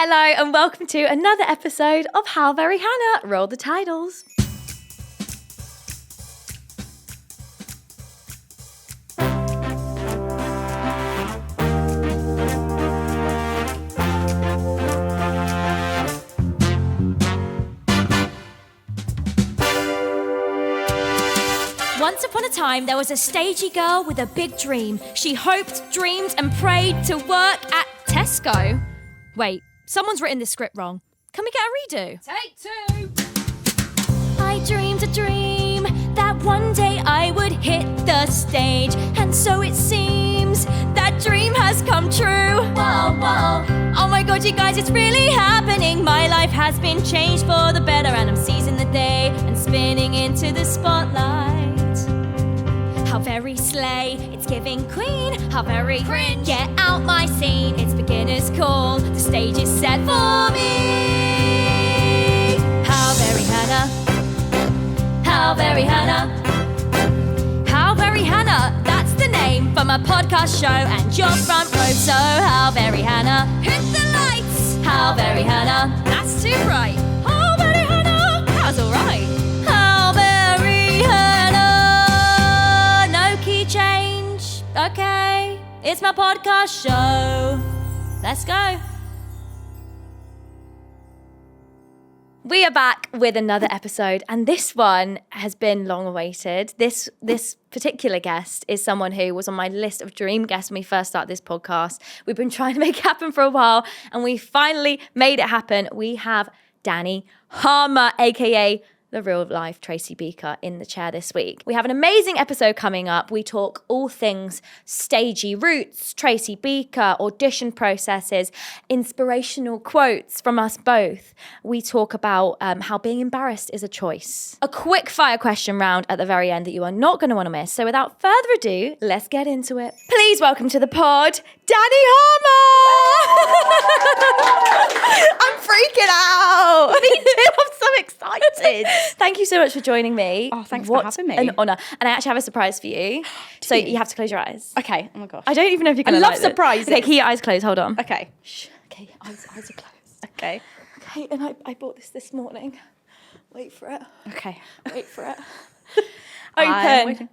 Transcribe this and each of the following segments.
Hello and welcome to another episode of How Very Hannah. Roll the titles. Once upon a time, there was a stagey girl with a big dream. She hoped, dreamed, and prayed to work at Tesco. Wait, someone's written this script wrong. Can we get a redo? Take two. I dreamed a dream that one day I would hit the stage, and so it seems that dream has come true. Whoa, whoa. Oh my God, you guys, it's really happening. My life has been changed for the better, and I'm seizing the day and spinning into the spotlight. How very slay, it's giving queen. How very cringe, get out my scene. It's beginner's call, the stage is set for me. How very Hannah, how very Hannah, how very Hannah, that's the name for my podcast show and your front row. So how very Hannah, hit the lights. How very Hannah, that's too bright. How very Hannah, that was alright. How very Hannah. Change. Okay, it's my podcast show. Let's go. We are back with another episode, and this one has been long awaited. This particular guest is someone who was on my list of dream guests when we first started this podcast. We've been trying to make it happen for a while, and we finally made it happen. We have DANI HARMER, aka the real life Tracy Beaker, in the chair this week. We have an amazing episode coming up. We talk all things stagey roots, Tracy Beaker, audition processes, inspirational quotes from us both. We talk about how being embarrassed is a choice. A quick fire question round at the very end that you are not going to want to miss. So without further ado, let's get into it. Please welcome to the pod, DANI HARMER! I'm freaking out. Me too. I'm so excited. Thank you so much for joining me. Oh, thanks for having me. An honour. And I actually have a surprise for you. So you have to close your eyes. Okay. Oh my gosh. I don't even know if you're going to love like surprises. Okay, keep your eyes closed. Hold on. Okay. Shh. Okay, eyes are closed. Okay. Okay, and I bought this morning. Wait for it. Okay. Wait for it. I'm Open. waiting.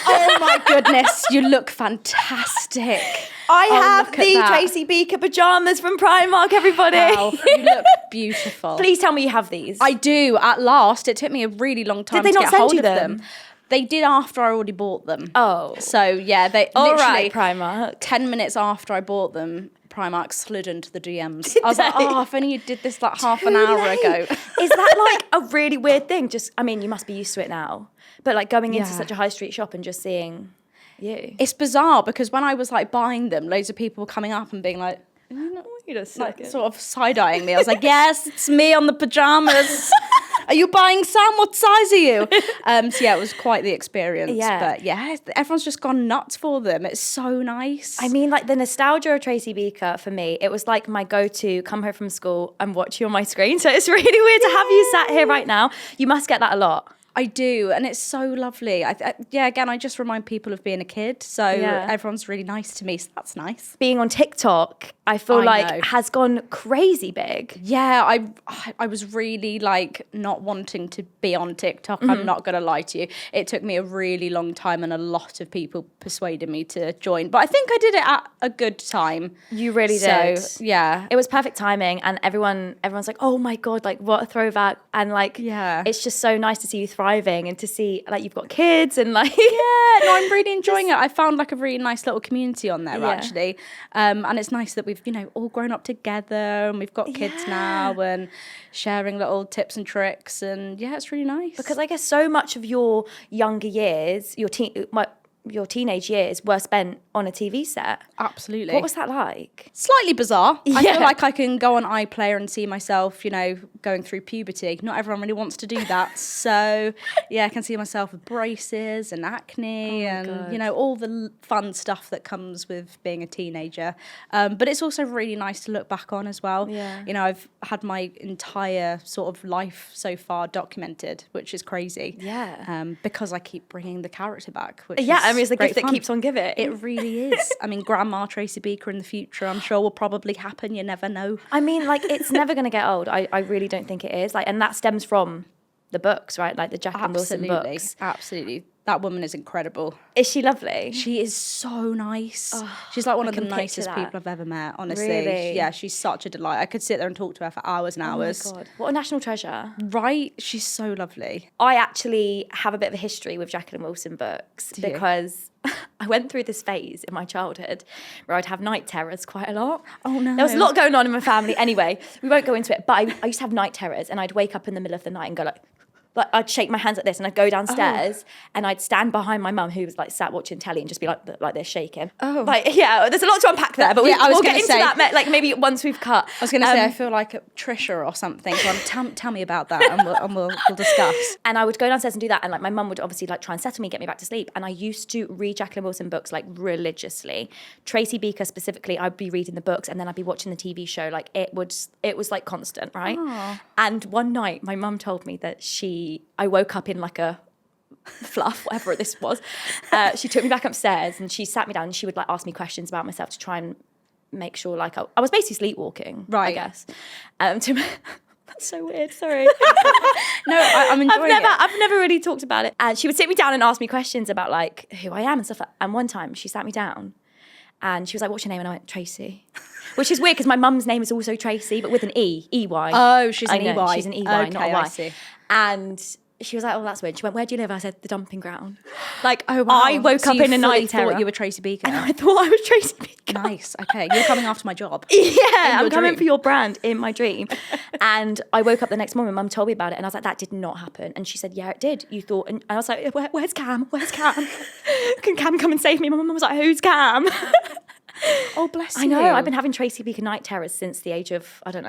Oh my goodness, you look fantastic. I have look at the that. Tracy Beaker pyjamas from Primark, everybody. Wow, you look beautiful. Please tell me you have these. I do, at last. It took me a really long time Did they to not get send hold you of them. They did after I already bought them. Oh. So yeah, they All literally right, Primark. 10 minutes after I bought them, Primark slid into the DMs. Did I was like, they? oh, if only you did this like half an hour ago. Is that like a really weird thing? Just, I mean, you must be used to it now. But like going into Yeah. such a high street shop and just seeing you. It's bizarre because when I was like buying them, loads of people were coming up and being like, Wait a like sort of side-eyeing me. I was like, yes, it's me on the pajamas. Are you buying Sam? What size are you? So yeah, it was quite the experience. Yeah. But yeah, everyone's just gone nuts for them. It's so nice. I mean, like the nostalgia of Tracy Beaker for me, it was like my go-to, come home from school and watch you on my screen. So it's really weird to have you sat here right now. You must get that a lot. I do, and it's so lovely. Again, I just remind people of being a kid, so everyone's really nice to me, so that's nice. Being on TikTok, I feel I like know. has gone crazy big. Yeah, I was really like not wanting to be on TikTok. I'm not going to lie to you. It took me a really long time and a lot of people persuaded me to join. But I think I did it at a good time. You really did. So, yeah. It was perfect timing and everyone's like, oh my God, like what a throwback. And like, Yeah. it's just so nice to see you thriving and to see like you've got kids and like. Yeah, no, I'm really enjoying it. I found like a really nice little community on there actually. And it's nice that we've, all grown up together and we've got kids now and sharing little tips and tricks. And yeah, it's really nice. Because I guess so much of your younger years, your teenage years were spent on a TV set. Absolutely. What was that like? Slightly bizarre. I Yeah. feel like I can go on iPlayer and see myself, going through puberty. Not everyone really wants to do that. So, yeah, I can see myself with braces and acne and, all the fun stuff that comes with being a teenager. But it's also really nice to look back on as well. Yeah. I've had my entire sort of life so far documented, which is crazy. Yeah. Because I keep bringing the character back, which Yeah, is I mean, it's the great gift that fun. keeps on giving. It really is. I mean, Grandma Tracy Beaker in the future, I'm sure will probably happen. You never know. I mean, like, it's never going to get old. I really don't think it is. Like, and that stems from the books, right? Like the Jacqueline Wilson books. Absolutely. That woman is incredible. Is she lovely? She is so nice. She's like one of the can picture nicest that. people I've ever met, honestly. Really? Yeah, she's such a delight. I could sit there and talk to her for hours and hours. Oh my God. What a national treasure. Right? She's so lovely. I actually have a bit of a history with Jacqueline Wilson books Do you? because I went through this phase in my childhood where I'd have night terrors quite a lot. Oh, no. There was a lot going on in my family. Anyway, we won't go into it, but I used to have night terrors and I'd wake up in the middle of the night and go like I'd shake my hands like this and I'd go downstairs and I'd stand behind my mum who was like sat watching telly and just be like this shaking. Oh. Like, yeah, there's a lot to unpack there, but we'll get into that like maybe once we've cut. I was going to say, I feel like a Trisha or something. So tell me about that and we'll discuss. And I would go downstairs and do that. And like my mum would obviously like try and settle me, get me back to sleep. And I used to read Jacqueline Wilson books like religiously. Tracy Beaker specifically, I'd be reading the books and then I'd be watching the TV show. Like it was like constant, right? Aww. And one night my mum told me that I woke up in like a fluff, whatever this was. She took me back upstairs and she sat me down and she would like ask me questions about myself to try and make sure like I was basically sleepwalking, right? I guess. That's so weird. Sorry. No, I'm enjoying it. I've never really talked about it. And she would sit me down and ask me questions about like who I am and stuff. And one time she sat me down and she was like, "What's your name?" And I went, "Tracy." Which is weird because my mum's name is also Tracy, but with an E, E-Y. Oh, she's an E-Y. EY. She's an E-Y, okay, not a Y. I see. And she was like, "Oh, that's weird." She went, "Where do you live?" I said, "The dumping ground." Like, Oh, wow. I woke So up you in a fully night terror. thought you were Tracy Beaker. And I thought I was Tracy Beaker. Nice. Okay, you're coming after my job. Yeah, I'm coming dream. for your brand in my dream. And I woke up the next morning, Mum told me about it, and I was like, "That did not happen." And she said, "Yeah, it did. You thought," and I was like, "Where's Cam? Where's Cam? Can Cam come and save me?" My mum was like, "Who's Cam?" Oh, bless you. I know. I've been having Tracy Beaker night terrors since the age of I don't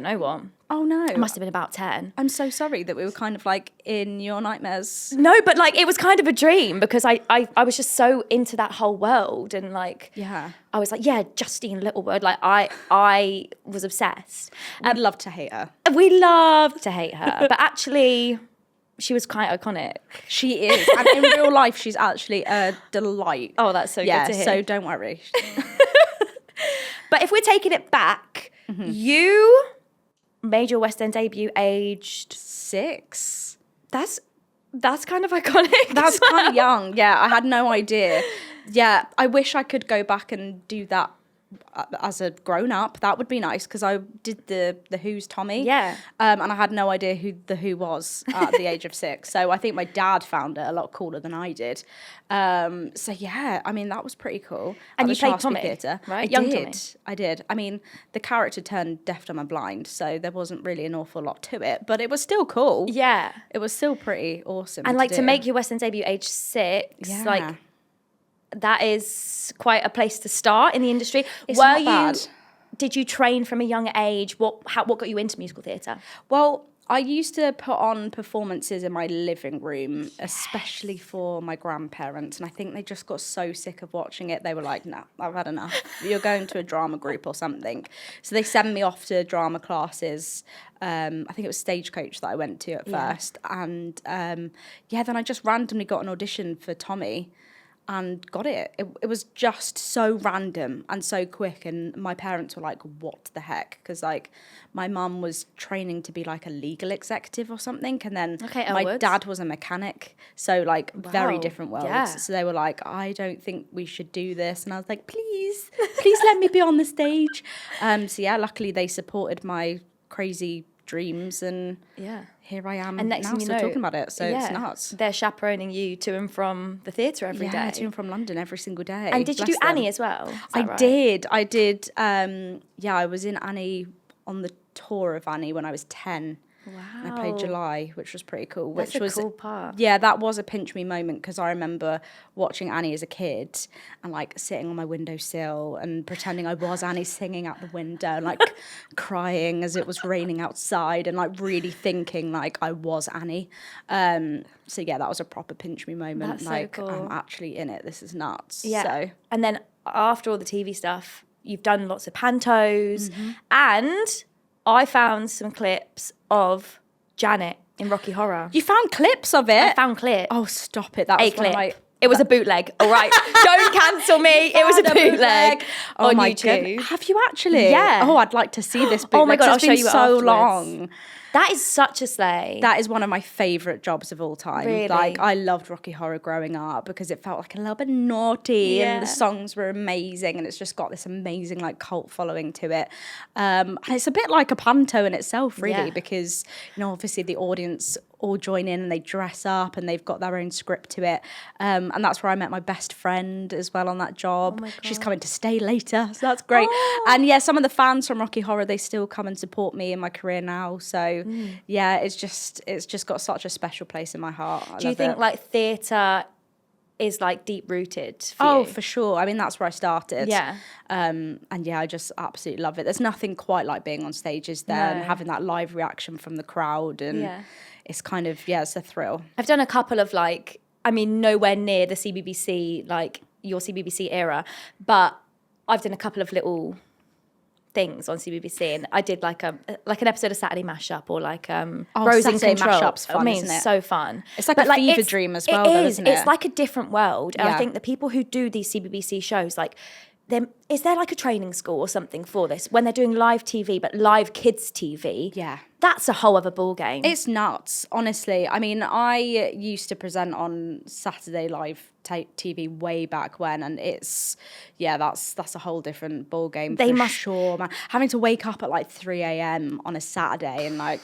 know what. Oh no, It must have been about 10. I'm so sorry that we were kind of like in your nightmares. No, but like it was kind of a dream because I was just so into that whole world and like Yeah. I was like, yeah, Justine Littleword. Like I was obsessed. I'd love to hate her. We loved to hate her, but actually she was quite iconic. She is, and in real life, she's actually a delight. Oh, that's so good to hear. So don't worry. But if we're taking it back, you made your West End debut aged 6. That's kind of iconic. That's kind of young. Yeah, I had no idea. Yeah, I wish I could go back and do that as a grown up. That would be nice because I did the Who's Tommy. Yeah. And I had no idea who the Who was at the age of 6. So I think my dad found it a lot cooler than I did. So yeah, I mean that was pretty cool. And At you the played Shaftesbury Tommy, Theatre. right? Young Tommy. I did. I mean the character turned deaf, dumb and blind, so there wasn't really an awful lot to it, but it was still cool. Yeah. It was still pretty awesome. And like to do. make your West End debut age 6, Yeah. like that is quite a place to start in the industry. It's not bad. Did you train from a young age? What got you into musical theatre? Well, I used to put on performances in my living room, especially for my grandparents. And I think they just got so sick of watching it. They were like, "No, I've had enough. You're going to a drama group or something." So they sent me off to drama classes. I think it was Stagecoach that I went to at first. And then I just randomly got an audition for Tommy. And got it. It was just so random and so quick. And my parents were like, "What the heck?" Because like my mum was training to be like a legal executive or something. And then my dad was a mechanic. So like very different worlds. Yeah. So they were like, "I don't think we should do this." And I was like, please let me be on the stage. So yeah, luckily they supported my crazy dreams and here I am and next now thing you still know, talking about it. So it's nuts. They're chaperoning you to and from the theatre every day. To and from London every single day. And did you do Annie as well? I did. I was in Annie on the tour of Annie when I was 10. Wow. And I played July, which was pretty cool. That's which was a cool part. Yeah, that was a pinch me moment because I remember watching Annie as a kid and like sitting on my windowsill and pretending I was Annie singing out the window and like crying as it was raining outside and like really thinking like I was Annie. So yeah, that was a proper pinch me moment. That's like so cool. I'm actually in it. This is nuts. Yeah. So. And then after all the TV stuff, you've done lots of pantos and I found some clips of Janet in Rocky Horror. You found clips of it? I found clips. Oh, stop it. That was one of my It was a bootleg. All right. Don't cancel me. It was a bootleg on YouTube. Have you actually? Yeah. Oh, I'd like to see this bootleg. Oh my God, I'll it's show been you so afterwards. long. That is such a slay. That is one of my favourite jobs of all time. Really? Like, I loved Rocky Horror growing up because it felt like a little bit naughty and the songs were amazing and it's just got this amazing, like, cult following to it. And it's a bit like a panto in itself, really, because, you know, obviously the audience all join in and they dress up and they've got their own script to it. And that's where I met my best friend as well on that job. She's coming to stay later, so that's great. And yeah, some of the fans from Rocky Horror, they still come and support me in my career now. So yeah, it's just got such a special place in my heart. Do you think like theatre is like deep rooted for you? Oh, for sure. I mean, that's where I started. Yeah. And yeah, I just absolutely love it. There's nothing quite like being on stages there and having that live reaction from the crowd. And it's kind of, it's a thrill. I've done a couple of like, I mean, nowhere near the CBBC, like your CBBC era, but I've done a couple of little things on CBBC, and I did like an episode of Saturday Mashup or like Rose in Saturday Control. Mashup's fun, I mean, isn't it? So fun. It's like a fever dream as well, though, isn't it? It's like a different world, and I think the people who do these CBBC shows, like, is there like a training school or something for this when they're doing live TV, but live kids TV? Yeah. That's a whole other ball game. It's nuts, honestly. I mean, I used to present on Saturday live TV way back when, and it's, that's a whole different ball game sure, man. Having to wake up at like 3 a.m. on a Saturday and like,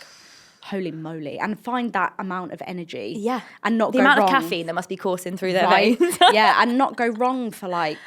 holy moly, and find that amount of energy. Yeah. And not the go wrong. amount of caffeine that must be coursing through their veins. Yeah, and not go wrong for like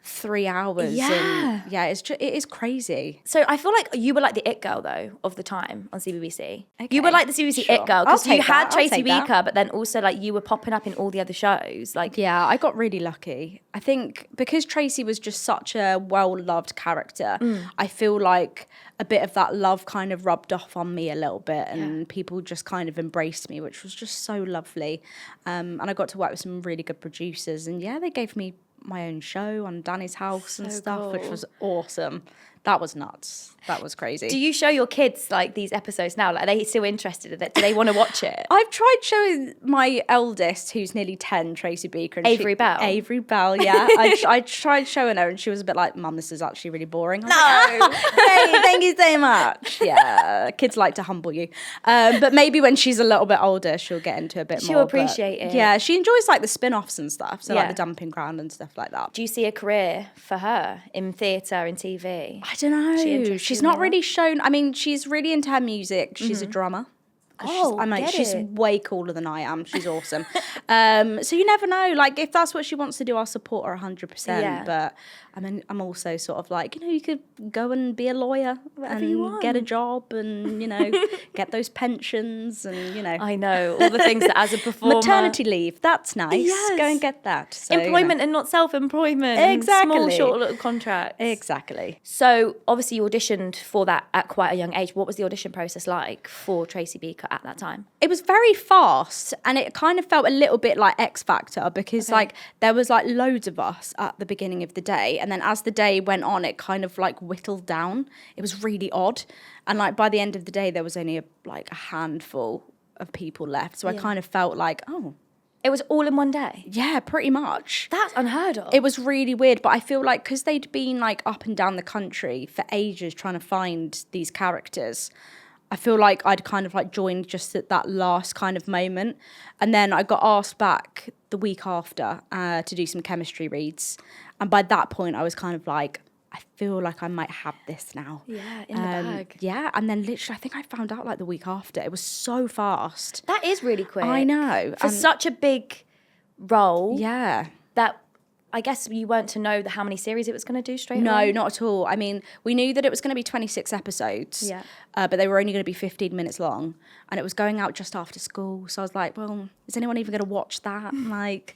3 hours. Yeah. And it is crazy. So I feel like you were like the it girl though of the time on CBBC. Okay, You were like the CBBC sure. it girl I'll because you take had that, Tracy I'll take that. Beaker, but then also like you were popping up in all the other shows. Like Yeah, I got really lucky. I think because Tracy was just such a well-loved character, I feel like a bit of that love kind of rubbed off on me a little bit, and people just kind of embraced me, which was just so lovely. And I got to work with some really good producers, and they gave me my own show on Danny's house and stuff, which was awesome. That was nuts. That was crazy. do you show your kids like these episodes now? Like, are they still interested in it? Do they want to watch it? I've tried showing my eldest, who's nearly 10, Tracy Beaker. And Avery Bell? Avery Bell, yeah. I tried showing her and she was a bit like, Mum, this is actually really boring. I was like, hey, thank you so much. Yeah, kids like to humble you. But maybe when she's a little bit older, she'll get into a bit more. She'll appreciate it. Yeah, she enjoys like the spin-offs and stuff. So like Yeah. the Dumping Ground and stuff like that. Do you see a career for her in theatre and TV? I don't know. interested She's in not that? really shown. I mean, she's really into her music. She's a drummer. Oh, I'm like, get she's it. way cooler than I am. She's awesome. So you never know. Like, if that's what she wants to do, I'll support her 100%. Yeah. But I mean, I'm also sort of like, you could go and be a lawyer and you want. get a job and, get those pensions and, I know, all the things that as a performer. maternity leave. That's nice. Yes. Go and get that. So, Employment and not self-employment. Exactly. Small, short little contracts. Exactly. So obviously you auditioned for that at quite a young age. What was the audition process like for Tracy Beaker at that time? It was very fast, and it kind of felt a little bit like X Factor because like there was like loads of us at the beginning of the day, and then as the day went on, it kind of like whittled down. It was really odd, and like by the end of the day, there was only a handful of people left. So I kind of felt like, oh, It was all in one day. yeah, pretty much. That's unheard of. It was really weird, but I feel like because they'd been like up and down the country for ages trying to find these characters, I feel like I'd kind of like joined just at that last kind of moment. And then I got asked back the week after to do some chemistry reads. And by that point, I was kind of like, I feel like I might have this now. Yeah, in the bag. Yeah, and then literally, I think I found out like the week after. It was so fast. That is really quick. I know. For such a big role Yeah. that I guess you weren't to know how many series it was going to do straight No, away. not at all. I mean, we knew that it was going to be 26 episodes, Yeah. but they were only going to be 15 minutes long, and it was going out just after school. So I was like, well, is anyone even going to watch that? Like,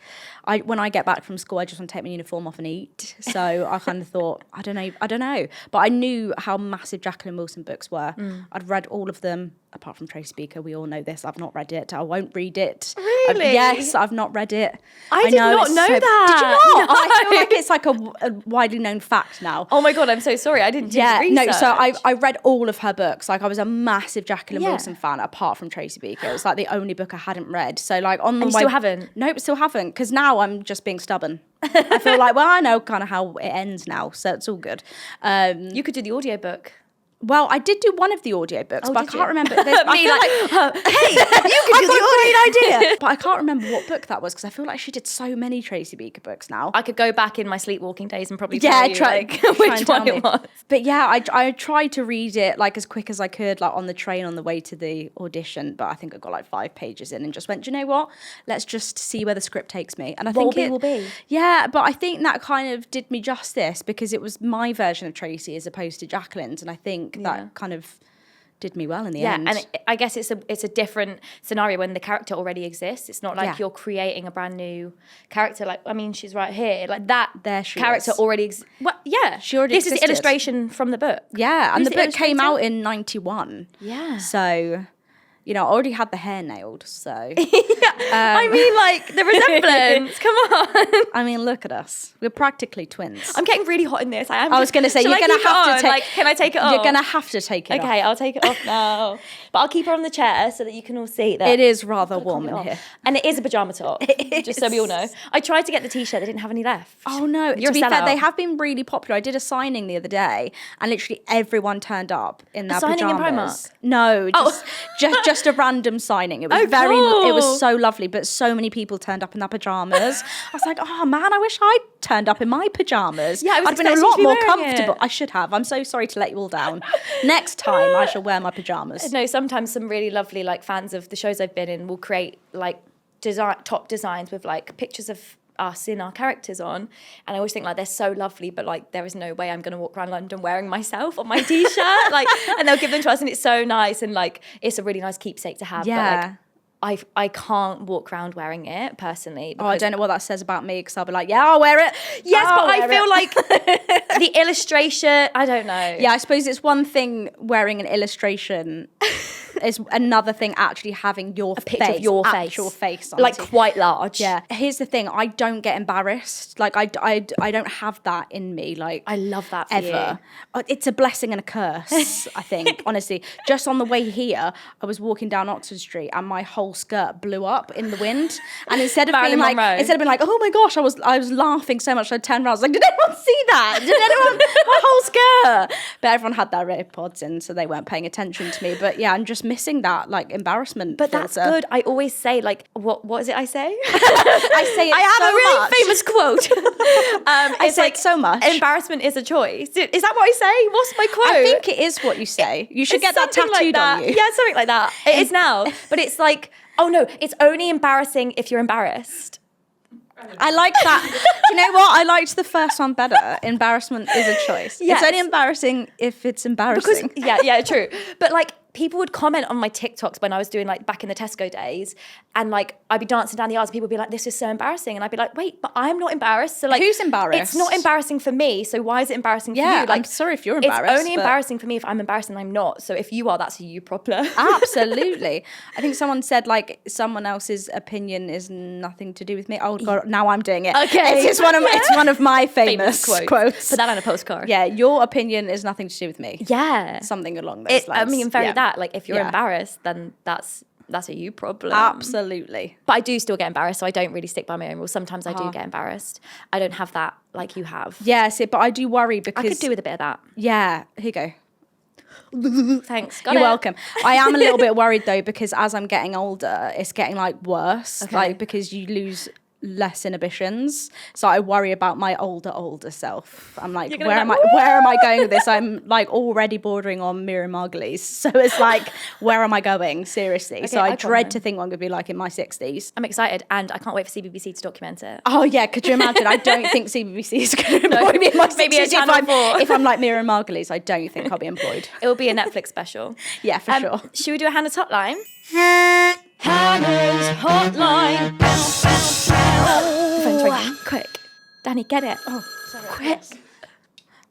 when I get back from school, I just want to take my uniform off and eat. So I kind of thought, I don't know. But I knew how massive Jacqueline Wilson books were. I'd read all of them, apart from Tracy Beaker. We all know this. I've not read it. I won't read it. Really? Yes, I've not read it. I did not it's know so- that. Did you not? I feel like it's like a widely known fact now. Oh my God, I'm so sorry. I didn't do research. No, so I read all of her books. Like I was a massive Jacqueline Wilson fan, apart from Tracy Beaker. It was like the only book I hadn't read. So like on the way... still haven't? Nope, still haven't. Because now I'm just being stubborn. I feel like, well, I know kind of how it ends now, so it's all good. You could do the audiobook. Well, I did do one of the audiobooks, but I can't remember. Me like, hey, you can do the great idea. But I can't remember what book that was because I feel like she did so many Tracy Beaker books now. I could go back in my sleepwalking days and probably tell you which one it was. But yeah, I tried to read it like as quick as I could, like on the train on the way to the audition. But I think I got like 5 pages in and just went, do you know what? Let's just see where the script takes me. And I think it will be. Yeah, but I think that kind of did me justice because it was my version of Tracy as opposed to Jacqueline's, and I think that kind of did me well in the end. And I guess it's a different scenario when the character already exists. It's not like you're creating a brand new character. Like, I mean, she's right here. Like that character already exists. Well, yeah. She already existed. This is illustration from the book. Yeah, and the book came out in 91. Yeah. So... you know, I already had the hair nailed, so... I mean, like, the resemblance, come on. I mean, look at us. We're practically twins. I'm getting really hot in this. I was going to say, you're going to have to take... Like, can I take it off? You're going to have to take it off. Okay, I'll take it off now. But I'll keep her on the chair so that you can all see that. It is rather warm in here. And it is a pyjama top, just so we all know. I tried to get the T-shirt, they didn't have any left. Oh, no. To be fair, they have been really popular. I did a signing the other day, and literally everyone turned up in their pyjamas. Signing in Primark? No, just a random signing. It was cool. It was so lovely, but so many people turned up in their pajamas. I was like, oh man, I wish I'd turned up in my pajamas. Yeah, I'd been a lot more comfortable. I should have. I'm so sorry to let you all down. Next time I shall wear my pajamas. No, sometimes some really lovely like fans of the shows I've been in will create like top designs with like pictures of us in our characters on, and I always think like they're so lovely, but like there is no way I'm gonna walk around London wearing myself on my t-shirt. Like, and they'll give them to us and it's so nice, and like it's a really nice keepsake to have. Yeah. But like I can't walk around wearing it personally. Oh, I don't know what that says about me, because I'll be like, yeah, I'll wear it. Yes, but I feel like the illustration, I don't know. Yeah, I suppose it's one thing wearing an illustration. Is another thing actually having your picture of your actual face on like it. Quite large. Yeah. Here's the thing, I don't get embarrassed. Like I don't have that in me. Like I love that for ever. You. It's a blessing and a curse, I think, honestly. Just on the way here, I was walking down Oxford Street and my whole skirt blew up in the wind. And instead of being like, oh my gosh, I was laughing so much, I turned around, I was like, did anyone see that? Did anyone my whole skirt? But everyone had their AirPods in, so they weren't paying attention to me. But yeah, I'm just missing that like embarrassment. But filter. That's good. I always say like what is it I say? I say it I have so a really much. famous quote. I say it so much. Embarrassment is a choice. Is that what I say? What's my quote? I think it is what you say. You should get that tattooed on you. Yeah, something like that. It is now. But it's like, oh no, it's only embarrassing if you're embarrassed. I like that. Do you know what? I liked the first one better. Embarrassment is a choice. Yes. It's only embarrassing if it's embarrassing. Because, yeah, true. But like people would comment on my TikToks when I was doing like back in the Tesco days, and like I'd be dancing down the aisles and people would be like, this is so embarrassing, and I'd be like, wait, but I'm not embarrassed. So like, who's embarrassed? It's not embarraing for me, so why is it embarrassing for you? Like, I'm sorry if you're embarrassed. It's only embarrassing for me if I'm embarrassed and I'm not. So if you are, that's a you problem. Absolutely. I think someone said like someone else's opinion is nothing to do with me. Oh god, now I'm doing it. Okay. It's one of my famous quotes. Put that on a postcard. Yeah, your opinion is nothing to do with me. Yeah. Something along those lines. I mean, that, like if you're embarrassed, then that's a you problem. Absolutely. But I do still get embarrassed, so I don't really stick by my own rules. Sometimes I do get embarrassed. I don't have that like you have. Yes, but I do worry because... I could do with a bit of that. Yeah, here you go. Thanks. You're welcome. I am a little bit worried though, because as I'm getting older, it's getting like worse. Okay. Like because you lose less inhibitions, so I worry about my older self. I'm like, where am I going with this? I'm like already bordering on Miriam Margolyes, so it's like, where am I going, seriously? Okay, so I dread to think what I'm gonna be like in my 60s. I'm excited, and I can't wait for CBBC to document it. Oh yeah, could you imagine? I don't think CBBC is going to employ me in my 60s. Maybe a Channel 4. If I'm like Miriam Margolyes, I don't think I'll be employed. It will be a Netflix special. Yeah, for sure. Should we do a Hannah's Hotline? Hannah's Hotline. Phone's ringing. Quick. Danny, get it. Oh, sorry. Quick.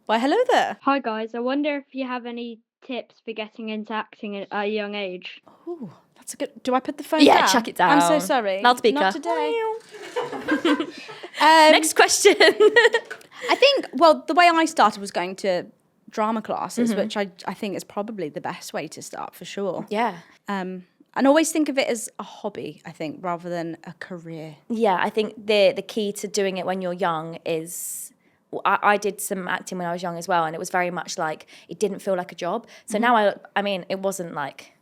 Why, hello there. Hi guys, I wonder if you have any tips for getting into acting at a young age? Oh, that's a good... Do I put the phone down? Yeah, chuck it down. I'm so sorry. Loudspeaker. Not today. Next question. I think, well, the way I started was going to drama classes, which I think is probably the best way to start, for sure. Yeah. And always think of it as a hobby, I think, rather than a career. Yeah, I think the key to doing it when you're young is... I did some acting when I was young as well, and it was very much like, it didn't feel like a job. So now, I mean, it wasn't like...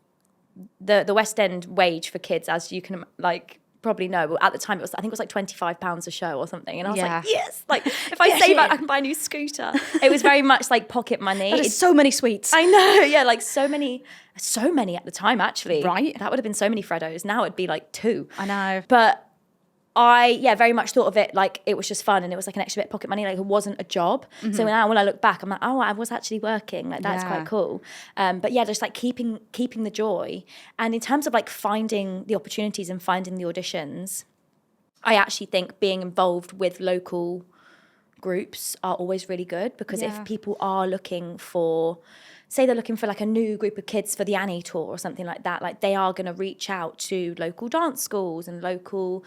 The West End wage for kids, as you can, like... probably know, but at the time I think it was like £25 a show or something, and I was like, yes, like if I save that I can buy a new scooter. It was very much like pocket money. It's so many sweets. I know, yeah, like so many at the time, actually. Right. That would have been so many Freddos. Now it'd be like 2. I know. But I very much thought of it like it was just fun, and it was like an extra bit of pocket money, like it wasn't a job. So now when I look back, I'm like, oh, I was actually working, like that's quite cool. But yeah, just like keeping the joy. And in terms of like finding the opportunities and finding the auditions, I actually think being involved with local groups are always really good, because if people are looking for, say they're looking for like a new group of kids for the Annie tour or something like that, like they are going to reach out to local dance schools and local,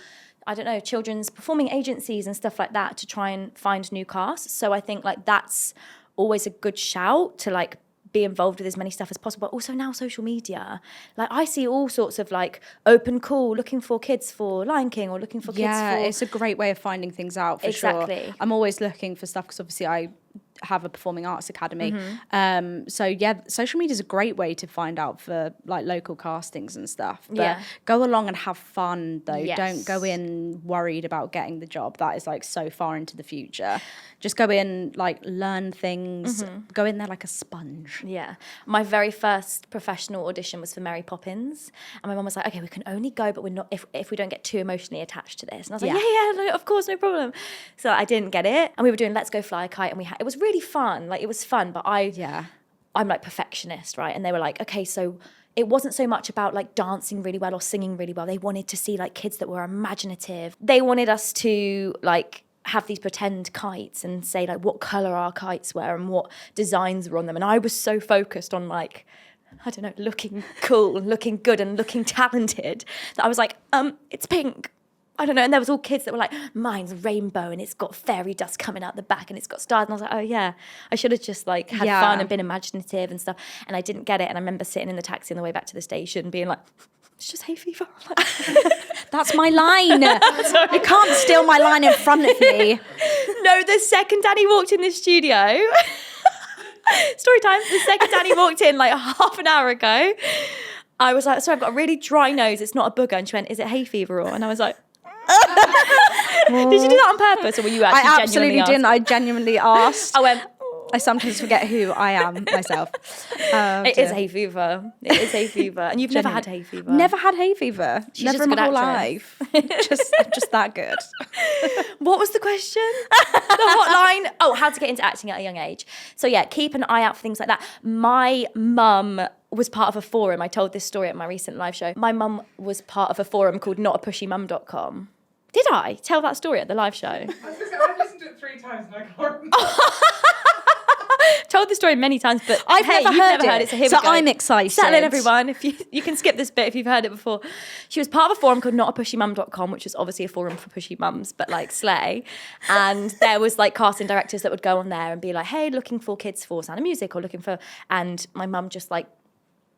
I don't know, children's performing agencies and stuff like that to try and find new casts. So I think like that's always a good shout, to like be involved with as many stuff as possible. But also now social media, like I see all sorts of like open call looking for kids for Lion King, or looking for kids for... it's a great way of finding things out, for sure. Exactly. I'm always looking for stuff, because obviously I have a performing arts academy. So yeah, social media is a great way to find out for like local castings and stuff. But go along and have fun though. Yes. Don't go in worried about getting the job. That is like so far into the future. Just go in, like learn things, go in there like a sponge. Yeah. My very first professional audition was for Mary Poppins. And my mum was like, okay, we can only go, but we're not, if we don't get too emotionally attached to this. And I was like, yeah, no, of course, no problem. So I didn't get it. And we were doing Let's Go Fly a Kite, and it was really fun. Like it was fun, but I'm like perfectionist, right? And they were like, okay, so it wasn't so much about like dancing really well or singing really well. They wanted to see like kids that were imaginative. They wanted us to like have these pretend kites and say like what colour our kites were and what designs were on them. And I was so focused on like, I don't know, looking cool and looking good and looking talented, that I was like, it's pink. I don't know. And there was all kids that were like, mine's rainbow and it's got fairy dust coming out the back and it's got stars. And I was like, oh yeah, I should have just like had fun and been imaginative and stuff. And I didn't get it. And I remember sitting in the taxi on the way back to the station being like, it's just hay fever. That's my line. You can't steal my line in front of me. No, the second Danny walked in the studio, story time, the second Danny walked in like half an hour ago, I was like, sorry, I've got a really dry nose. It's not a booger. And she went, is it hay fever? And I was like, did you do that on purpose, or were you actually I absolutely didn't. I genuinely asked. I went, I sometimes forget who I am myself. It is hay fever. It is hay fever. And you've never had hay fever? Never had hay fever. She's never just in a my good whole actress. life. just that good. What was the question? The hotline? Oh, how to get into acting at a young age. So yeah, keep an eye out for things like that. My mum was part of a forum. I told this story at my recent live show. My mum was part of a forum called notapushy.mum.com. Did I tell that story at the live show? I was going to say, I've listened to it 3 times and I can't remember. Told the story many times, but I've never heard it. So here so we go. I'm excited. Settle in, everyone. If you can skip this bit if you've heard it before. She was part of a forum called notapushy.mum.com, which is obviously a forum for pushy mums, but like slay. And there was like casting directors that would go on there and be like, hey, looking for kids for Sound of Music, or looking for, and my mum just like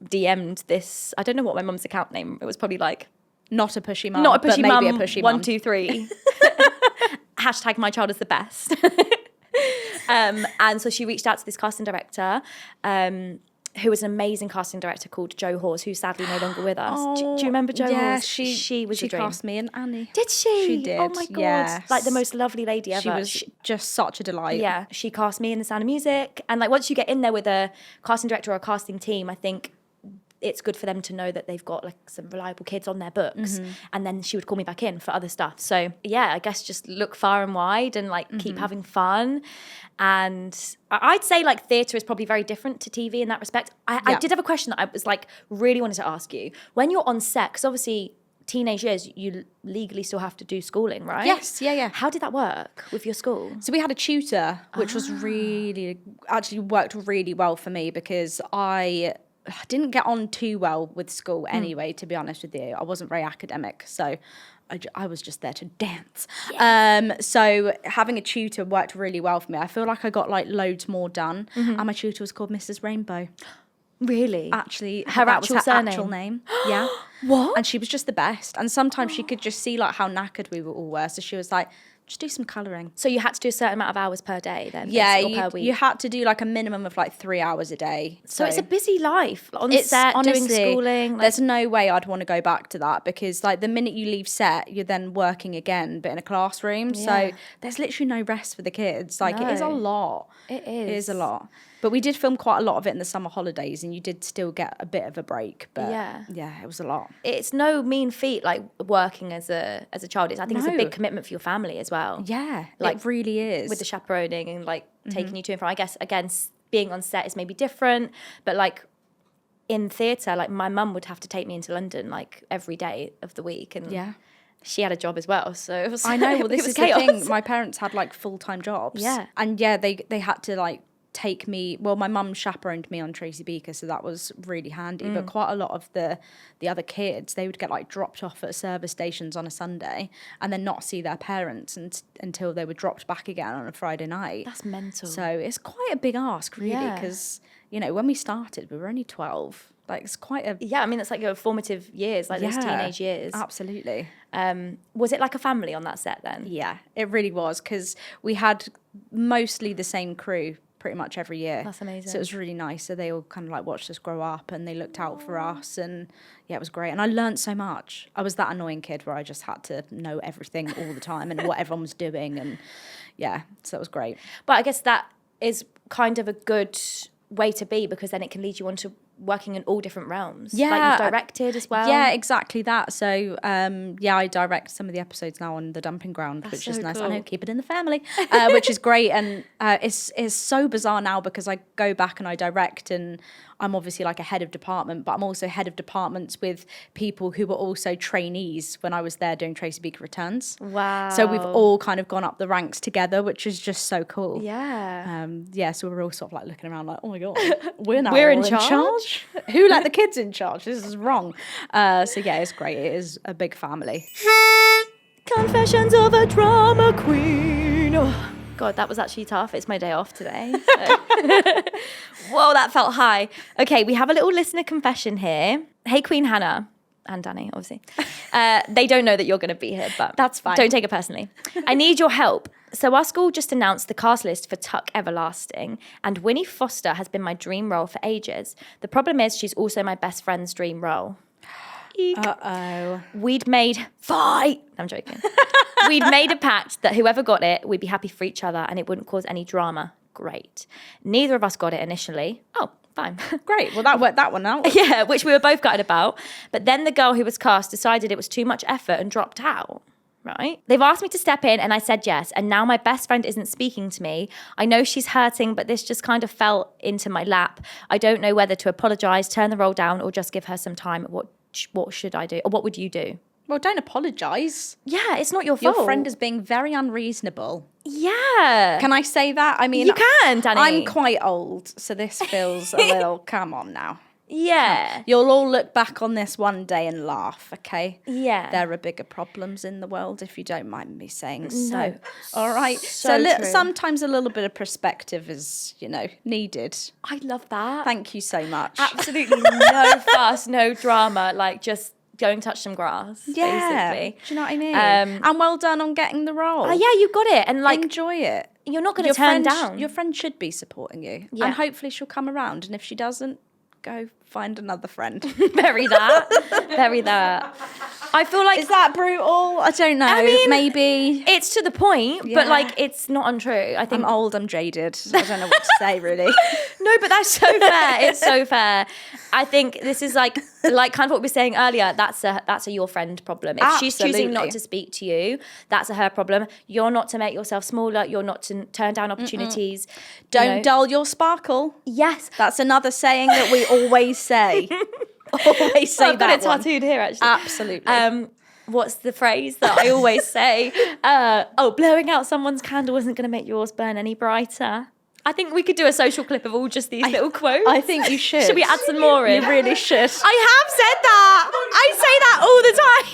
DM'd this, I don't know what my mum's account name, it was probably like, not a pushy mum, not a pushy but mum, maybe a pushy 1, mum. 2, 3. Hashtag my child is the best. And so she reached out to this casting director, who was an amazing casting director called Jo Hawes, who's sadly no longer with us. Do you remember Jo Yeah, Hawes? She was a dream. cast me and Annie. Did she? She did. Oh my God. Yes. Like the most lovely lady ever. She was just such a delight. Yeah, she cast me in The Sound of Music. And like once you get in there with a casting director or a casting team, I think it's good for them to know that they've got like some reliable kids on their books. And then she would call me back in for other stuff. So yeah, I guess just look far and wide and like keep having fun. And I'd say like theatre is probably very different to TV in that respect. I did have a question that I was like really wanted to ask you. When you're on set, because obviously teenage years, you legally still have to do schooling, right? Yes, yeah. How did that work with your school? So we had a tutor, which was actually worked really well for me because I didn't get on too well with school anyway, to be honest with you. I wasn't very academic, so I was just there to dance. Yes. So having a tutor worked really well for me. I feel like I got like loads more done. And my tutor was called Mrs. Rainbow. Really? Actually, her that actual was her surname? actual name. Yeah. What? And she was just the best. And sometimes she could just see like how knackered we all were. So she was like, just do some colouring. So you had to do a certain amount of hours per day then? Yeah, or per week? you had to do like a minimum of like 3 hours a day. So it's a busy life on it's set, honestly, doing schooling. Like, there's no way I'd want to go back to that because like the minute you leave set, you're then working again, but in a classroom. Yeah. So there's literally no rest for the kids. Like it is a No. lot. It It is is. a lot. But we did film quite a lot of it in the summer holidays and you did still get a bit of a break. But yeah, it was a lot. it's no mean feat, like working as a child. I think it's a No. big commitment for your family as well. Yeah, Like, it really is. With the chaperoning and like taking you to and from. I guess again, being on set is maybe different, but like in theatre, like my mum would have to take me into London like every day of the week, and Yeah. she had a job as well. So it was, I know. Well, it this was is chaos. the thing. My parents had like full-time jobs. Yeah. And yeah, they had to like take me. Well, my mum chaperoned me on Tracy Beaker, so that was really handy. But quite a lot of the other kids, they would get like dropped off at service stations on a Sunday and then not see their parents until they were dropped back again on a Friday night. That's mental. So it's quite a big ask, really, Yeah. because you know when we started, we were only 12. Like it's quite a Yeah, I mean, it's like your formative years, like those teenage years. Absolutely. Was it like a family on that set then? Yeah, it really was because we had mostly the same crew pretty much every year. That's amazing. So it was really nice. So they all kind of like watched us grow up and they looked out for us and yeah, it was great. And I learned so much. I was that annoying kid where I just had to know everything all the time and what everyone was doing and yeah, so it was great. But I guess that is kind of a good way to be because then it can lead you on to working in all different realms. Yeah. Like you've directed as well. Yeah, exactly that. So, yeah, I direct some of the episodes now on the Dumping Ground, which is so nice. cool. I know, keep it in the family, which is great. And it's so bizarre now because I go back and I direct and I'm obviously like a head of department, but I'm also head of departments with people who were also trainees when I was there doing Tracy Beaker Returns. Wow. So we've all kind of gone up the ranks together, which is just so cool. Yeah. Yeah, so we're all sort of like looking around like, oh my God, we're now We're all in charge? Who let the kids in charge? This is wrong. So yeah, it's great. It is a big family. Confessions of a Drama Queen. Oh, God, that was actually tough. It's my day off today. So. Whoa, that felt high. Okay, we have a little listener confession here. Hey, Queen Hannah. And Danny, obviously. They don't know that you're going to be here, but That's fine. Don't take it personally. I need your help. So our school just announced the cast list for Tuck Everlasting, and Winnie Foster has been my dream role for ages. The problem is she's also my best friend's dream role. Eek. Uh-oh. We'd made I'm joking. We'd made a pact that whoever got it, we'd be happy for each other and it wouldn't cause any drama. Great. Neither of us got it initially. Oh, fine. Great. Well, that worked that one out. Yeah, which we were both gutted about. But then the girl who was cast decided it was too much effort and dropped out. Right? They've asked me to step in and I said yes. And now my best friend isn't speaking to me. I know she's hurting, but this just kind of fell into my lap. I don't know whether to apologise, turn the role down, or just give her some time. What should I do? Or what would you do? Well, don't apologise. Yeah, it's not your fault. Your friend is being very unreasonable. Yeah. Can I say that? I mean, You can, Danny. I'm quite old, so this feels a little, come on now. Yeah. You'll all look back on this one day and laugh, okay? Yeah. There are bigger problems in the world, if you don't mind me saying so. No. All right. So true. Sometimes a little bit of perspective is, needed. I love that. Thank you so much. Absolutely no fuss, no drama. Like just go and touch some grass, Yeah. basically. Do you know what I mean? Um, and well done on getting the role. Yeah, you got it. And like, enjoy it. you're not going to turn down. Your friend should be supporting you. Yeah. And hopefully she'll come around. And if she doesn't, go find another friend. Very that. Very that. I feel like Is that brutal? I don't know. I mean, maybe. it's to the point, Yeah. but like it's not untrue. I think I'm old, I'm jaded. I don't know what to say, really. No, but that's so fair. It's so fair. I think this is like kind of what we were saying earlier. That's a your friend problem. If she's choosing Absolutely. not to speak to you, that's a her problem. You're not to make yourself smaller. You're not to turn down opportunities. Don't dull your sparkle. Yes. That's another saying that we always say. Always say I've got that it one. tattooed here, actually. Absolutely. What's the phrase that I always say? Blowing out someone's candle isn't going to make yours burn any brighter. I think we could do a social clip of all just these little quotes. I think you should. Should we add some more in? You really should. I have said that. I say that all the time.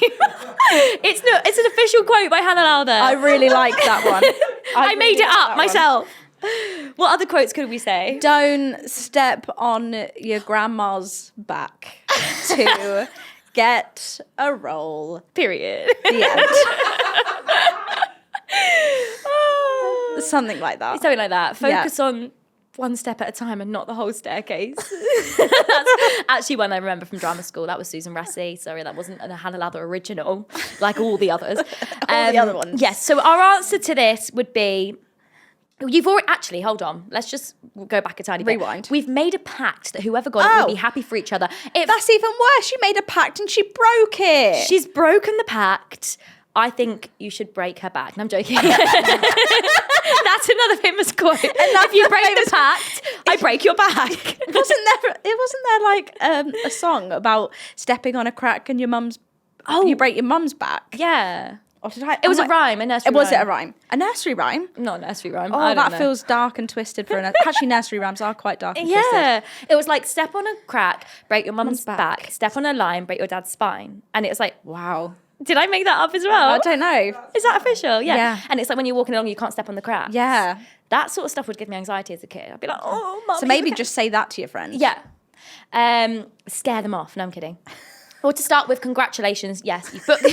It's an official quote by Hannah Lowther. I really like that one. I made really it like up that myself. What other quotes could we say? one. Don't step on your grandma's back to get a roll. Period. The end. Something like that. Something like that. Focus Yeah. on one step at a time and not the whole staircase. That's actually one I remember from drama school. That was Susan Rassi. Sorry, that wasn't a Hannah Lowther original, like all the others. All the other ones. Yes. So our answer to this would be, you've already, actually, hold on. Let's just go back a tiny bit. Rewind. We've made a pact that whoever got it will be happy for each other. That's even worse. She made a pact and she broke it. She's broken the pact. I think you should break her back. No, I'm joking. That's another famous quote. If you break the pact, I break your back. Wasn't there like a song about stepping on a crack and your mum's you break your mum's back? Yeah. Or did I? It was a rhyme, a nursery Was it rhyme. a rhyme? A nursery rhyme? Not a nursery rhyme. Oh, I don't that know. feels dark and twisted for an. Actually, nursery rhymes are quite dark and twisted. Yeah. It was like, step on a crack, break your mum's back. back. Step on a line, break your dad's spine. And it was like, Wow. did I make that up as well? I don't know. Is that official? Yeah. Yeah. And it's like when you're walking along, you can't step on the cracks. Yeah. That sort of stuff would give me anxiety as a kid. I'd be like, oh, mum. So maybe just say that to your friends. Yeah. Scare them off. No, I'm kidding. Or to start with, congratulations. Yes, you booked.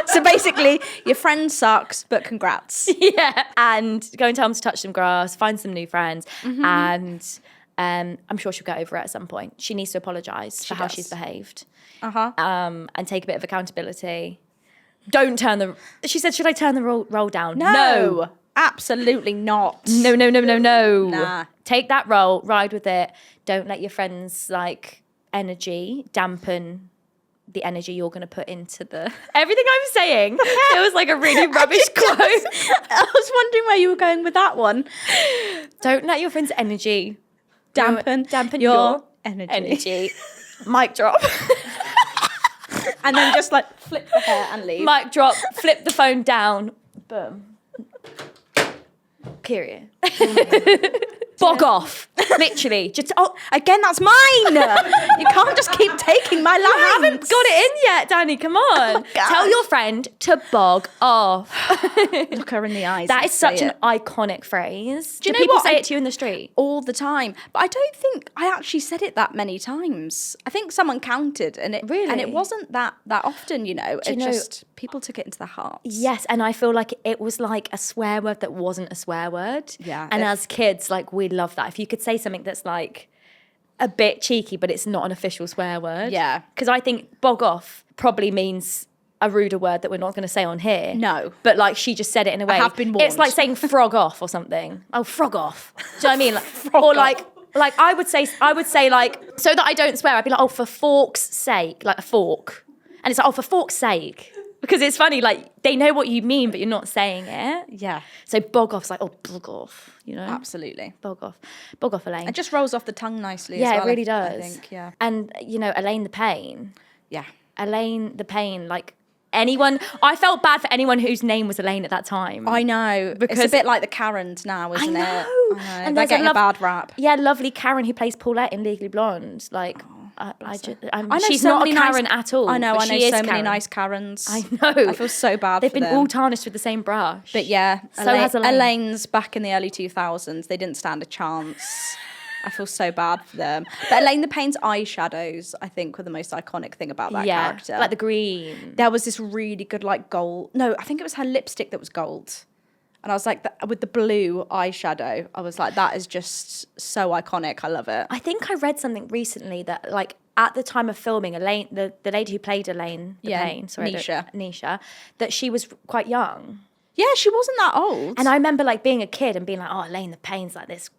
So basically, your friend sucks, but congrats. Yeah. And go and tell them to touch some grass, find some new friends. And I'm sure she'll get over it at some point. She needs to apologise for how does. she's behaved. Uh-huh. And take a bit of accountability. Don't turn the... She said, should I turn the roll down? No. Absolutely not. No. Nah. Take that roll, ride with it. Don't let your friends, energy dampen the energy you're going to put into the... Everything I'm saying feels like a really rubbish quote. I was wondering where you were going with that one. Don't let your friends' energy Dampen your energy. Mic drop. And then just flip the hair and leave. Mic drop. Flip the phone down. Boom. Period. Bog off. Literally. Just Again, that's mine. You can't just keep taking my lines. I haven't got it in yet, Danny. Come on. God. Tell your friend to bog off. Look her in the eyes. That and is such say an it. iconic phrase. Do you know people what? say it to you in the street? All the time. But I don't think I actually said it that many times. I think someone counted and it Really? wasn't that often, you know. you know- Just people took it into their hearts. Yes, and I feel like it was like a swear word that wasn't a swear word. Yeah. And as kids, we love that. If you could say something that's a bit cheeky, but it's not an official swear word. Yeah. Because I think bog off probably means a ruder word that we're not going to say on here. No. But she just said it in a way. have been It's warned. like saying frog off or something. Oh, frog off. Do you know what I mean? Frog off. I would say so that I don't swear, I'd be like, oh, for fork's sake, like a fork. And it's like, oh, for fork's sake. Because it's funny, they know what you mean, but you're not saying it. Yeah. So bog off's like, oh, bog off, you know? Absolutely. Bog off. Bog off, Elaine. It just rolls off the tongue nicely yeah, as well. it really does. I think, yeah. And, Elaine the Pain. Yeah. Elaine the Pain, anyone... I felt bad for anyone whose name was Elaine at that time. I know. Because- it's a bit like the Karens now, isn't I it? know. And And they're there's getting a bad rap. Yeah, lovely Karen who plays Paulette in Legally Blonde. I know she's so not a many nice- Karen at all. I know. but I know she is so many Karen. nice Karens. I know. I feel so bad They've for been them. all tarnished with the same brush. But yeah, So has Elaine. Elaine's back in the early 2000s. They didn't stand a chance. I feel so bad for them. But Elaine the Pain's eyeshadows, I think, were the most iconic thing about that character. like the green. There was this really good gold. No, I think it was her lipstick that was gold. And I was like, with the blue eyeshadow, I was like, that is just so iconic. I love it. I think I read something recently that at the time of filming, Elaine, the lady who played Elaine the Pain, Nisha, that she was quite young. Yeah, she wasn't that old. And I remember being a kid and being like, oh, Elaine the Pain's like this.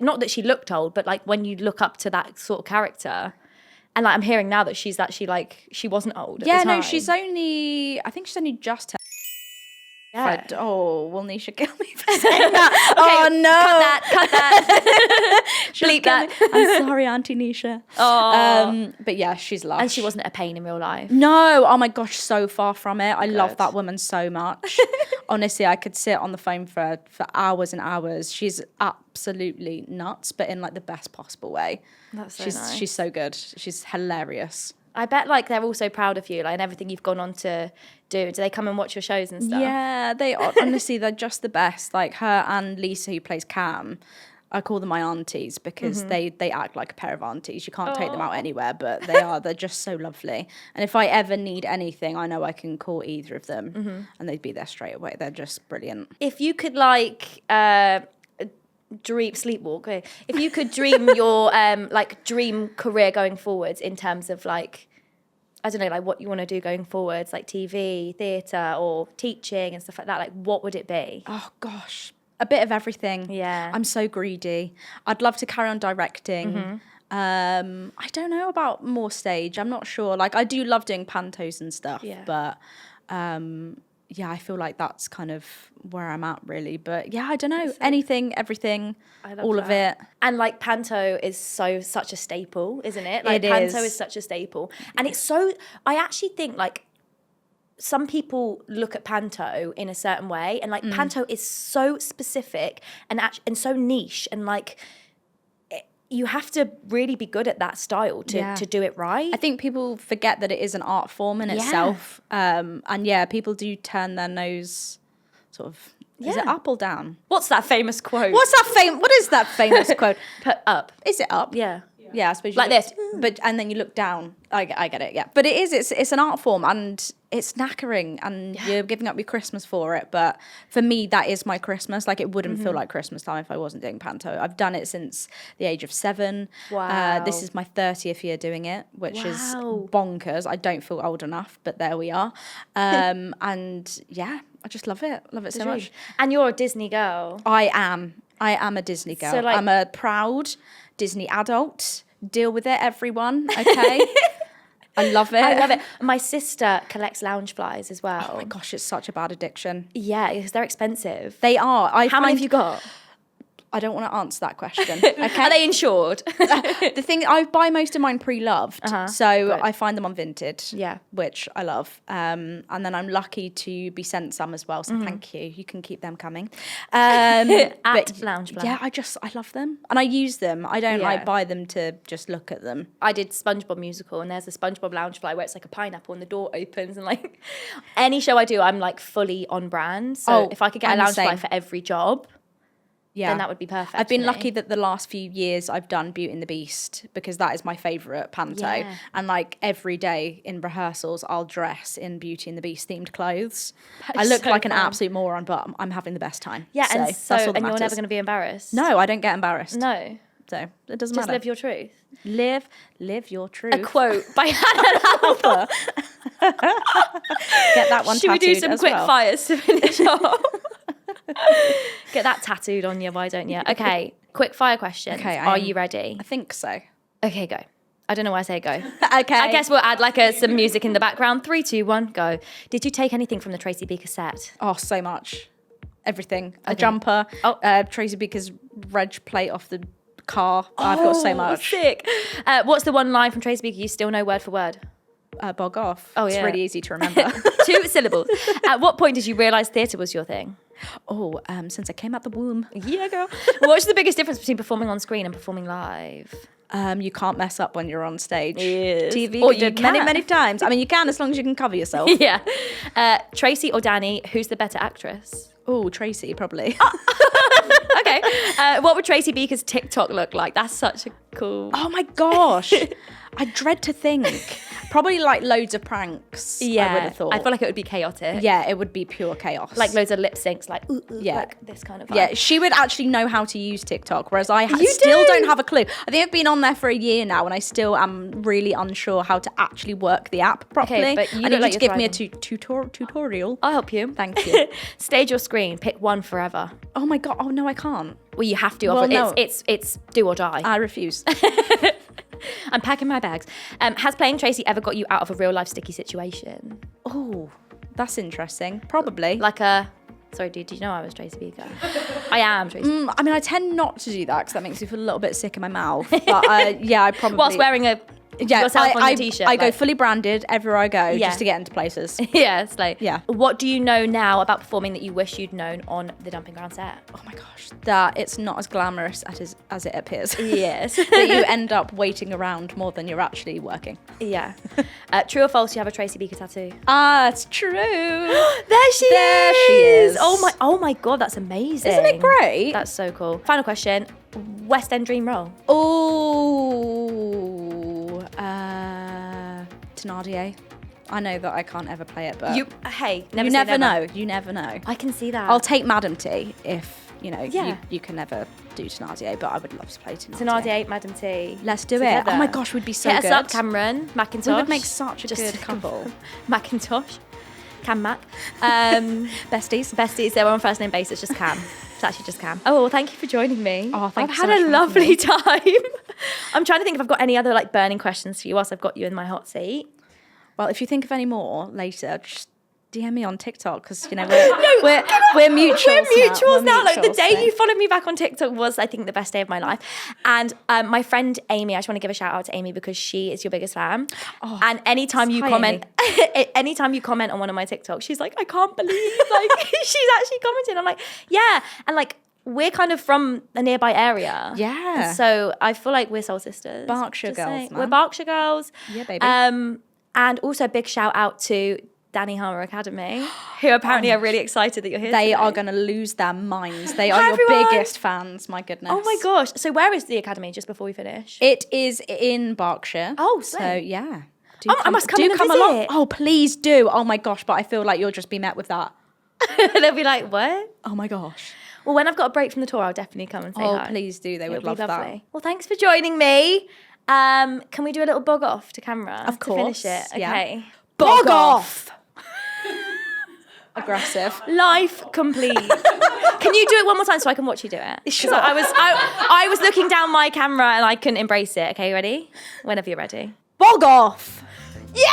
Not that she looked old, but when you look up to that sort of character, and I'm hearing now that she's actually she wasn't old. yeah, at the time. no, I think she's only just Yeah. will Nisha kill me for saying that? Oh no. Cut that. Bleep that. I'm sorry, Auntie Nisha. Oh. But yeah, she's lush. And she wasn't a pain in real life. No, oh my gosh, so far from it. I love that woman so much. Honestly, I could sit on the phone for hours and hours. She's absolutely nuts, but in like the best possible way. That's so she's nice. she's so good. She's hilarious. I bet like they're all so proud of you, like, and everything you've gone on to do. Do they come and watch your shows and stuff? Yeah, they are. Honestly, they're just the best. Like her and Lisa, who plays Cam. I call them my aunties because they act like a pair of aunties. You can't take them out anywhere, but they're just so lovely. And if I ever need anything, I know I can call either of them and they'd be there straight away. They're just brilliant. If you could like sleepwalk, okay. If you could dream your like dream career going forwards in terms of like, I don't know, like what you want to do going forwards, like TV, theatre or teaching and stuff like that, like what would it be? Oh gosh, a bit of everything. Yeah. I'm so greedy. I'd love to carry on directing. I don't know about more stage. I'm not sure. Like I do love doing pantos and stuff, but yeah, I feel like that's kind of where I'm at really. But yeah, I don't know. Anything, everything, all of it. And like panto is such a staple, isn't it? Like It panto is. is such a staple. And it's so, I actually think like some people look at panto in a certain way, and like panto is so specific and so niche, and like you have to really be good at that style to do it right. I think people forget that it is an art form in itself. And yeah, people do turn their nose sort of, is it up or down? What's that famous quote? What is that famous quote? Put up. Is it up? Yeah. Yeah, I suppose Like this. But and then you look down. I get it, yeah. But it's an art form and it's knackering and you're giving up your Christmas for it. But for me, that is my Christmas. Like it wouldn't feel like Christmas time if I wasn't doing panto. I've done it since the age of 7. Wow. This is my 30th year doing it, which is bonkers. I don't feel old enough, but there we are. And yeah, I just love it. Love it so much. And you're a Disney girl. I am a Disney girl. So, like- I'm a proud Disney adult. Deal with it, everyone. Okay. I love it. I love it. My sister collects Loungeflies as well. Oh my gosh, it's such a bad addiction. Yeah, because they're expensive. They are. How many have you got? I don't want to answer that question. Okay. Are they insured? The thing, I buy most of mine pre-loved, so Good. I find them on Vinted, Yeah. which I love. And then I'm lucky to be sent some as well, so thank you. You can keep them coming. At But Loungefly. yeah, I love them and I use them. I don't Yeah. like buy them to just look at them. I did SpongeBob musical, and there's a SpongeBob Loungefly where it's like a pineapple and the door opens, and like any show I do, I'm like fully on brand. So if I could get I'm a the Loungefly same. for every job, Yeah, then that would be perfect. I've been for me. lucky that the last few years I've done Beauty and the Beast because that is my favourite panto. Yeah. And like every day in rehearsals, I'll dress in Beauty and the Beast themed clothes. I is look so like an fun. absolute moron, but I'm having the best time. Yeah, and that's all that and you're never matters. going to be embarrassed. No, I don't get embarrassed. No. So it doesn't Just matter. live your truth. Live your truth. A quote by Hannah Alpha. Get that one Should we tattooed do some as quick well. fires to finish off? Get that tattooed on you, why don't you? Okay, quick fire questions. Okay, Are you ready? I think so. Okay, go. I don't know why I say go. Okay. I guess we'll add like some music in the background. 3, 2, 1, go. Did you take anything from the Tracy Beaker set? Oh, so much. Everything. A jumper. Oh. Tracy Beaker's reg plate off the car. I've got so much. Sick. What's the one line from Tracy Beaker you still know word for word? Bog off. Oh, It's yeah. really easy to remember. 2 syllables. At what point did you realise theatre was your thing? Oh, since I came out the womb. Yeah, girl. What's the biggest difference between performing on screen and performing live? You can't mess up when you're on stage. Yes. TV Or we you did many, can. many times. I mean, you can as long as you can cover yourself. Yeah. Tracy or Danny, who's the better actress? Oh, Tracy, probably. Okay. What would Tracy Beaker's TikTok look like? That's such a cool... Oh my gosh. I dread to think. Probably like loads of pranks, I would have thought. I feel like it would be chaotic. Yeah, it would be pure chaos. Like loads of lip syncs, like, ooh, ooh, Yeah. like this kind of vibe. Yeah, she would actually know how to use TikTok, whereas I You still do? don't have a clue. I think I've been on there for a year now, and I still am really unsure how to actually work the app properly. but you I look need like you to you're give me a thriving. tutorial. I'll help you. Thank you. Stage or screen, pick one forever. Oh my god! Oh no, I can't. Well, you have to. Well, no. It's do or die. I refuse. I'm packing my bags. Has playing Tracy ever got you out of a real life sticky situation? Oh, that's interesting. Probably. Like a Sorry, dude, did you know I was Tracy Beaker? I am Tracy. I mean, I tend not to do that because that makes me feel a little bit sick in my mouth. But yeah, I probably... Whilst wearing yourself on the t-shirt. I go fully branded everywhere I go Yeah. just to get into places. Yeah, it's like, Yeah. What do you know now about performing that you wish you'd known on the Dumping Ground set? Oh my gosh, that it's not as glamorous as it appears. Yes. That you end up waiting around more than you're actually working. Yeah. True or false, you have a Tracy Beaker tattoo? Ah, it's true. There she is. Oh my God, that's amazing. Isn't it great? That's so cool. Final question, West End dream role? Thénardier. I know that I can't ever play it, but You never know. You never know. I can see that. I'll take Madame T if, Yeah. you can never do Thénardier, but I would love to play Thénardier. Thénardier, Madame T. Let's do Together. it. Oh my gosh, we'd be so Hit good. us up, Cameron, Macintosh. We would make such a good couple. Macintosh. Cam Mac. Besties. They were on first name basis, just Cam. It's actually just Cam. Oh, well, thank you for joining me. Oh, thank I've you so had much a for lovely having time. I'm trying to think if I've got any other like burning questions for you whilst I've got you in my hot seat. Well, if you think of any more later, just DM me on TikTok because we're mutuals. We're mutuals now. Like the mutuals, day so. you followed me back on TikTok was, I think, the best day of my life. And my friend Amy, I just want to give a shout out to Amy because she is your biggest fan. Oh, and anytime you hi, comment, anytime you comment on one of my TikToks, she's like, I can't believe like she's actually commenting. I'm like, yeah, and like we're kind of from a nearby area. Yeah. So I feel like we're soul sisters. Berkshire Just girls, saying. man. We're Berkshire girls. Yeah, baby. And also a big shout out to DANI HARMER Academy, who apparently are really excited that you're here They today. are going to lose their minds. They Hi, are your everyone. biggest fans, my goodness. Oh my gosh. So where is the academy, just before we finish? It is in Berkshire. Oh, so slay. yeah. I must come in and along. visit. Oh, please do. Oh my gosh, but I feel like you'll just be met with that. They'll be like, what? Oh my gosh. Well, when I've got a break from the tour, I'll definitely come and say Oh, hi. please do. They It'll would be love that. lovely. Well, thanks for joining me. Can we do a little bog off to camera? Of To finish course, it, yeah. okay. Bog off! Aggressive. Life complete. Can you do it one more time so I can watch you do it? 'Cause Sure. I was looking down my camera and I couldn't embrace it. Okay, ready? Whenever you're ready. Bog off! Yeah!